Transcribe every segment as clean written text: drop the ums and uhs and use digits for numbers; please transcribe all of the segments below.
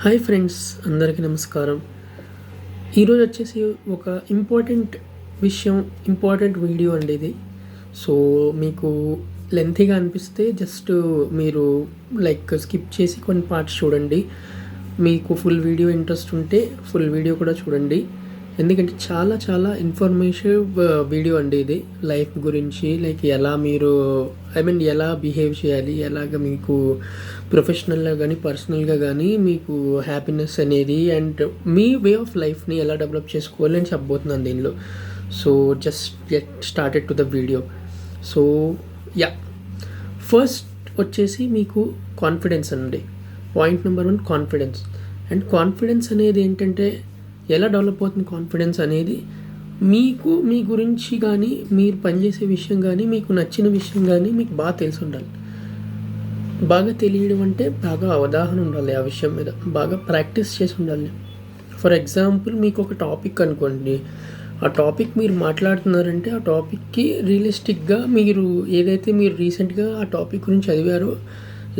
Hi friends, అందరికీ నమస్కారం. ఈరోజు వచ్చేసి ఒక ఇంపార్టెంట్ వీడియో అండి ఇది. సో మీకు లెంతీగా అనిపిస్తే జస్ట్ మీరు స్కిప్ చేసి కొన్ని పార్ట్స్ చూడండి. మీకు ఫుల్ వీడియో ఇంట్రెస్ట్ ఉంటే ఫుల్ వీడియో కూడా చూడండి. ఎందుకంటే చాలా చాలా ఇన్ఫర్మేటివ్ వీడియో అండి ఇది. లైఫ్ గురించి ఎలా మీరు ఎలా బిహేవ్ చేయాలి, ఎలాగ మీకు ప్రొఫెషనల్గా కానీ పర్సనల్గా కానీ మీకు హ్యాపీనెస్ అనేది అండ్ మీ వే ఆఫ్ లైఫ్ని ఎలా డెవలప్ చేసుకోవాలి అని చెప్పబోతున్నాను దీనిలో. So just get started to the video. So first వచ్చేసి మీకు కాన్ఫిడెన్స్ అండి. Point number 1 confidence. And confidence అనేది ఏంటంటే ఎలా డెవలప్ అవుతుంది కాన్ఫిడెన్స్ అనేది, మీకు మీ గురించి కానీ మీరు పనిచేసే విషయం కానీ మీకు నచ్చిన విషయం కానీ మీకు బాగా తెలిసి ఉండాలి. బాగా తెలియడం అంటే బాగా అవగాహన ఉండాలి, ఆ విషయం మీద బాగా ప్రాక్టీస్ చేసి ఉండాలి. ఫర్ ఎగ్జాంపుల్ మీకు ఒక టాపిక్ అనుకోండి, ఆ టాపిక్ మీరు మాట్లాడుతున్నారంటే ఆ టాపిక్కి రియలిస్టిక్గా మీరు ఏదైతే మీరు రీసెంట్గా ఆ టాపిక్ గురించి చదివారో,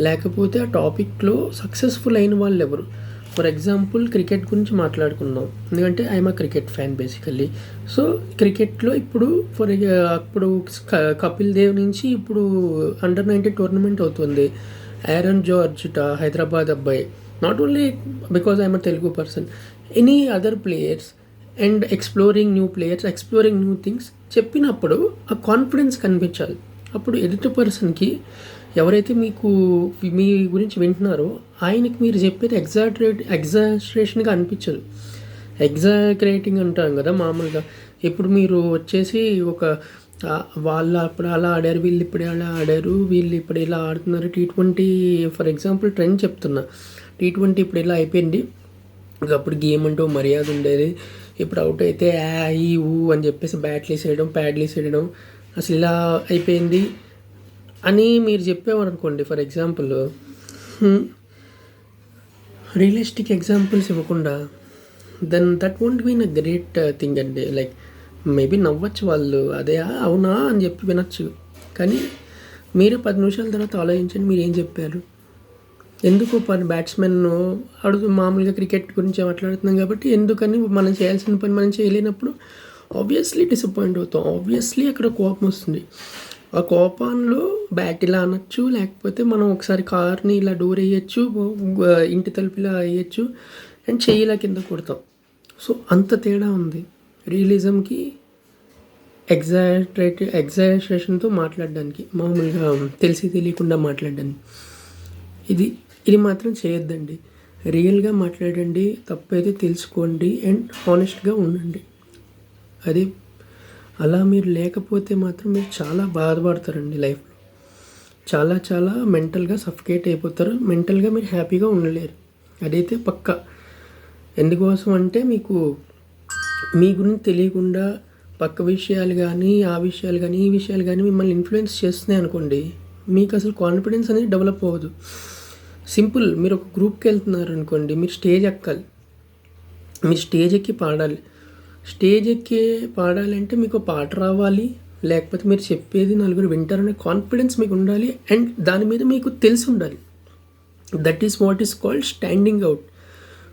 లేకపోతే ఆ టాపిక్లో సక్సెస్ఫుల్ అయిన వాళ్ళు ఎవరు. ఫర్ ఎగ్జాంపుల్ క్రికెట్ గురించి మాట్లాడుకుందాం, ఎందుకంటే I'm cricket fan basically. So క్రికెట్లో ఇప్పుడు అప్పుడు కపిల్ దేవ్ నుంచి ఇప్పుడు అండర్-19 టోర్నమెంట్ అవుతుంది. ఆరన్ జార్జ్ హైదరాబాద్ అబ్బాయి. Not only because I'm Telugu person, any other players and exploring new things చెప్పినప్పుడు ఆ కాన్ఫిడెన్స్ కనిపించాలి. అప్పుడు ఎదుటి పర్సన్కి, ఎవరైతే మీ గురించి వింటున్నారో ఆయనకి మీరు చెప్పేది ఎగ్జాజరేషన్గా అనిపించదు. ఎగ్జాగరేటింగ్ అంటాం కదా మామూలుగా. ఇప్పుడు మీరు వచ్చేసి వాళ్ళు అప్పుడు అలా ఆడారు, వీళ్ళు ఇప్పుడు అలా ఆడారు, వీళ్ళు ఇప్పుడు ఇలా ఆడుతున్నారు. T20 ఫర్ ఎగ్జాంపుల్ ట్రెండ్ చెప్తున్నా. T20 ఇప్పుడు ఇలా అయిపోయింది. అప్పుడు గేమ్ అంటూ మర్యాద ఉండేది. ఇప్పుడు అవుట్ అయితే ఈ ఊ అని చెప్పేసి బ్యాట్లు వేసేయడం, ప్యాడ్లు వేసేయడం, అసలు ఇలా అయిపోయింది అని మీరు చెప్పేవారు అనుకోండి. ఫర్ ఎగ్జాంపుల్ రియలిస్టిక్ ఎగ్జాంపుల్స్ ఇవ్వకుండా, then that won't been a great thing అండి. మేబీ నవ్వచ్చు వాళ్ళు, అదే అవునా అని చెప్పి వినొచ్చు. కానీ మీరు 10 నిమిషాల తర్వాత ఆలోచించండి, మీరు ఏం చెప్పారు. ఎందుకు బ్యాట్స్మెన్ మామూలుగా క్రికెట్ గురించి మాట్లాడుతున్నాం కాబట్టి ఎందుకని మనం చేయాల్సిన పని మనం చేయలేనప్పుడు ఆబ్వియస్లీ డిసప్పాయింట్ అవుతాం. ఆబ్వియస్లీ అక్కడ కోపం వస్తుంది. ఆ కోపంలో బ్యాట్ ఇలా అనొచ్చు, లేకపోతే మనం ఒకసారి కార్ని ఇలా డోర్ వేయచ్చు, ఇంటి తలుపు ఇలా వేయచ్చు అండ్ చెయ్యి ఇలా కింద కొడతాం. సో అంత తేడా ఉంది రియలిజంకి ఎగ్జాజరేషన్తో మాట్లాడడానికి, మామూలుగా తెలిసి తెలియకుండా మాట్లాడడానికి. ఇది మాత్రం చేయొద్దండి. రియల్గా మాట్లాడండి, తప్పైతే తెలుసుకోండి అండ్ హానెస్ట్గా ఉండండి. అది అలా మీరు లేకపోతే మాత్రం మీరు చాలా బాధపడతారండి లైఫ్లో. చాలా చాలా మెంటల్గా సఫికేట్ అయిపోతారు. మెంటల్గా మీరు హ్యాపీగా ఉండలేరు, అదైతే పక్కా. ఎందుకోసం అంటే మీకు మీ గురించి తెలియకుండా పక్క విషయాలు కానీ ఆ విషయాలు కానీ ఈ విషయాలు కానీ మిమ్మల్ని ఇన్ఫ్లుయెన్స్ చేస్తున్నాయి అనుకోండి, మీకు అసలు కాన్ఫిడెన్స్ అనేది డెవలప్ అవ్వదు. సింపుల్, మీరు ఒక గ్రూప్కి వెళ్తున్నారు అనుకోండి, మీరు స్టేజ్ ఎక్కాలి, మీరు స్టేజ్ ఎక్కి పాడాలి. స్టేజ్ ఎక్కి పాడాలంటే మీకు పాట రావాలి, లేకపోతే మీరు చెప్పేది నలుగురు వింటారనే కాన్ఫిడెన్స్ మీకు ఉండాలి అండ్ దాని మీద మీకు తెలిసి ఉండాలి. That is what is called standing out.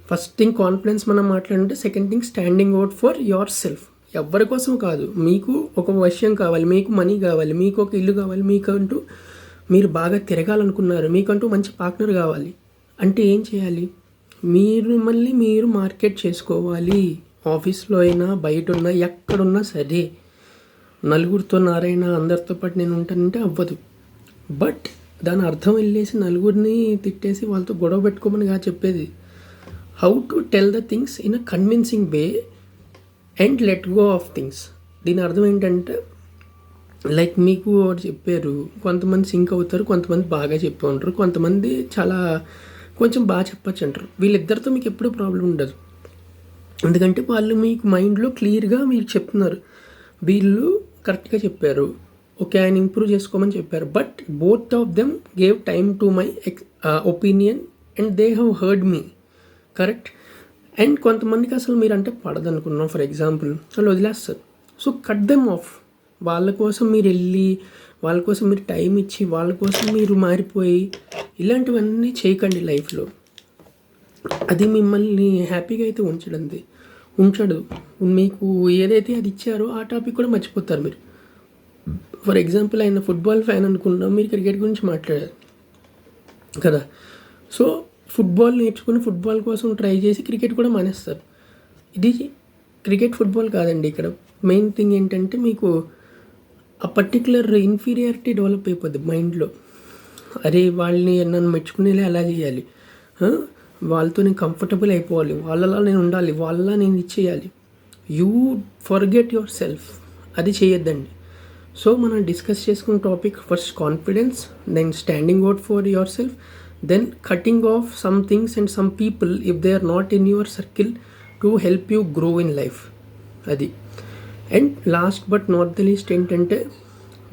First thing confidence మనం మాట్లాడంటే, second thing standing out for yourself. ఎవరి కోసం కాదు, మీకు ఒక విషయం కావాలి, మీకు మనీ కావాలి, మీకు ఒక ఇల్లు కావాలి, మీకంటూ మీరు బాగా తిరగాలనుకున్నారు, మీకంటూ మంచి పార్ట్నర్ కావాలి అంటే ఏం చేయాలి? మిమ్మల్ని మీరు మార్కెట్ చేసుకోవాలి. ఆఫీస్లో అయినా బయట ఉన్నా ఎక్కడున్నా సరే, నలుగురితో నారైనా అందరితో పాటు నేను ఉంటానంటే అవ్వదు. బట్ దాని అర్థం వెళ్ళేసి నలుగురిని తిట్టేసి వాళ్ళతో గొడవ పెట్టుకోమని కాదు చెప్పేది. How to tell the things in a convincing way and let go of things. దీని అర్థం ఏంటంటే, మీకు ఒకటి చెప్పారు, కొంతమంది సింక్ అవుతారు, కొంతమంది బాగా చెప్పి ఉంటారు, కొంతమంది కొంచెం బాగా చెప్పచ్చు అంటారు. వీళ్ళిద్దరితో మీకు ఎప్పుడూ ప్రాబ్లం ఉండదు, ఎందుకంటే వాళ్ళు మీకు మైండ్లో క్లియర్గా మీరు చెప్తున్నారు, వీళ్ళు కరెక్ట్గా చెప్పారు, ఓకే ఆయన ఇంప్రూవ్ చేసుకోమని చెప్పారు. But both of them gave time to my opinion and they have heard me, correct. And కొంతమందికి అసలు మీరంటే పడదనుకున్నాం, ఫర్ ఎగ్జాంపుల్ వాళ్ళు వదిలేస్తారు. So cut them of. వాళ్ళ కోసం మీరు వెళ్ళి, వాళ్ళ కోసం మీరు టైం ఇచ్చి, వాళ్ళ కోసం మీరు మారిపోయి ఇలాంటివన్నీ చేయకండి లైఫ్లో. అది మిమ్మల్ని హ్యాపీగా అయితే ఉంచడు. మీకు ఏదైతే అది ఇచ్చారో ఆ టాపిక్ కూడా మర్చిపోతారు మీరు. ఫర్ ఎగ్జాంపుల్ ఆయన ఫుట్బాల్ ఫ్యాన్ అనుకున్నాం, మీరు క్రికెట్ గురించి మాట్లాడారు కదా. సో ఫుట్బాల్ నేర్చుకుని ఫుట్బాల్ కోసం ట్రై చేసి క్రికెట్ కూడా మానేస్తారు. ఇది క్రికెట్ ఫుట్బాల్ కాదండి. ఇక్కడ మెయిన్ థింగ్ ఏంటంటే మీకు ఆ పర్టికులర్ ఇన్ఫీరియారిటీ డెవలప్ అయిపోద్ది మైండ్లో. అరే వాళ్ళని నన్ను మెచ్చుకునేలా ఎలా చేయాలి, వాళ్ళతో నేను కంఫర్టబుల్ అయిపోవాలి, వాళ్ళలా నేను ఉండాలి, వాళ్ళలా నేను ఇచ్చేయాలి. You forget yourself. అది చేయొద్దండి. సో మనం డిస్కస్ చేసుకున్న topic first confidence, then standing out for yourself, then cutting off some things and some people if they are not in your circle to help you grow in life. అది. And last but not the least ఏంటంటే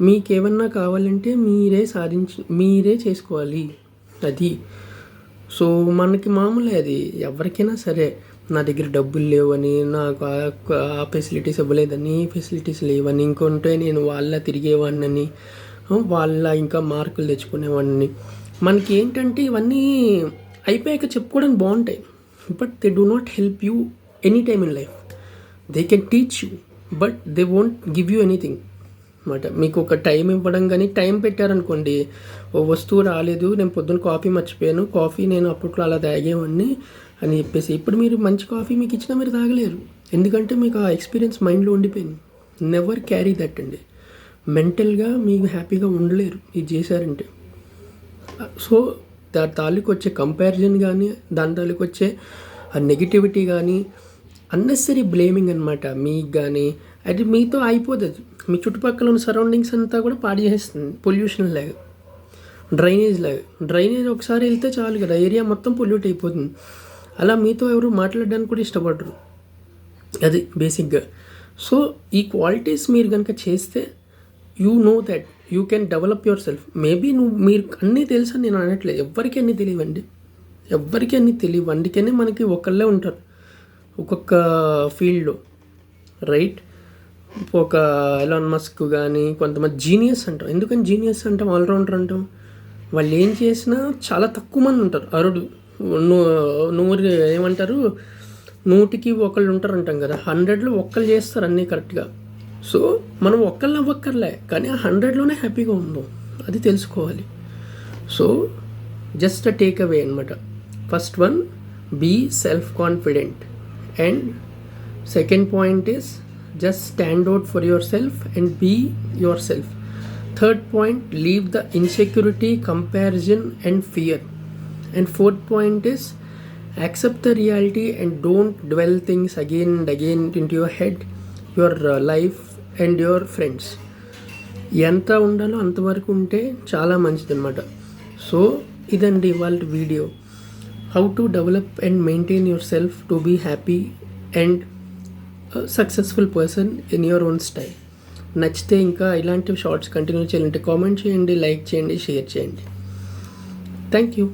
మీకేమన్నా కావాలంటే మీరే చేసుకోవాలి. అది. So మనకి మామూలే అది. ఎవరికైనా సరే నా దగ్గర డబ్బులు లేవని, నాకు ఆ ఫెసిలిటీస్ ఇవ్వలేదని, ఫెసిలిటీస్ లేవని, ఇంకొంటే నేను వాళ్ళ తిరిగేవాడినని, వాళ్ళ ఇంకా మార్కులు తెచ్చుకునేవాడిని. మనకి ఏంటంటే ఇవన్నీ అయిపోయాక చెప్పుకోవడానికి బాగుంటాయి, but they do not help you any time in life. They can teach you but they won't give you anything అన్నమాట. మీకు ఒక టైం ఇవ్వడం, కానీ టైం పెట్టారనుకోండి, ఓ వస్తువు రాలేదు, నేను పొద్దున్న కాఫీ మర్చిపోయాను, కాఫీ నేను అప్పట్లో అలా తాగేవాడిని అని చెప్పేసి ఇప్పుడు మీరు మంచి కాఫీ మీకు ఇచ్చినా మీరు తాగలేరు, ఎందుకంటే మీకు ఆ ఎక్స్పీరియన్స్ మైండ్లో ఉండిపోయింది. నెవర్ క్యారీ దట్ అండి. మెంటల్గా మీకు హ్యాపీగా ఉండలేరు ఇది చేశారంటే. సో దాని తాలూకు వచ్చే కంపారిజన్ కానీ, దాని తాలూకు వచ్చే ఆ నెగిటివిటీ కానీ, అన్నెసరీ బ్లేమింగ్ అనమాట మీకు కానీ, అది మీతో అయిపోతుంది. మీ చుట్టుపక్కల ఉన్న సరౌండింగ్స్ అంతా కూడా పాడు చేసేస్తుంది. పొల్యూషన్ లాగా, డ్రైనేజ్ ఒకసారి వెళ్తే చాలు కదా, ఏరియా మొత్తం పొల్యూట్ అయిపోతుంది. అలా మీతో ఎవరు మాట్లాడడానికి కూడా ఇష్టపడరు. అది బేసిక్గా. సో ఈ క్వాలిటీస్ మీరు కనుక చేస్తే you know that you can develop your self. Maybe మీరు అన్నీ తెలుసు అని నేను అనట్లేదు, ఎవ్వరికీ అన్నీ తెలియవండి, అందుకనే మనకి ఒకళ్ళే ఉంటారు ఒక్కొక్క ఫీల్డ్లో, రైట్. ఒక ఎలాన్ మస్క్ కానీ, కొంతమంది జీనియస్ అంటాం. ఎందుకని జీనియస్ అంటాం, ఆల్రౌండర్ అంటాం? వాళ్ళు ఏం చేసినా చాలా తక్కువ మంది ఉంటారు. అరుడు 100 ఏమంటారు, 100కి ఒకళ్ళు ఉంటారు అంటాం కదా, 100లో ఒక్కళ్ళు చేస్తారు అన్నీ కరెక్ట్గా. సో మనం ఒక్కళ్ళు అవ్వక్కర్లే, కానీ ఆ 100లోనే హ్యాపీగా ఉందాం, అది తెలుసుకోవాలి. So just a takeaway అనమాట. First one, be self confident, and second point is just stand out for yourself and be yourself. Third point, leave the insecurity, comparison and fear. And fourth point is accept the reality and don't dwell things again and again into your head, your life and your friends. ఎంత ఉండాలో అంతవరకు ఉంటే చాలా మంచిది అనమాట. So ఇదండి ఇవాళ video, how to develop and maintain yourself to be happy and successful person in your own style. నచ్చితే ఇంకా ఇలాంటి షార్ట్స్ కంటిన్యూ చేయాలంటే కామెంట్ చేయండి, లైక్ చేయండి, షేర్ చేయండి. Thank you.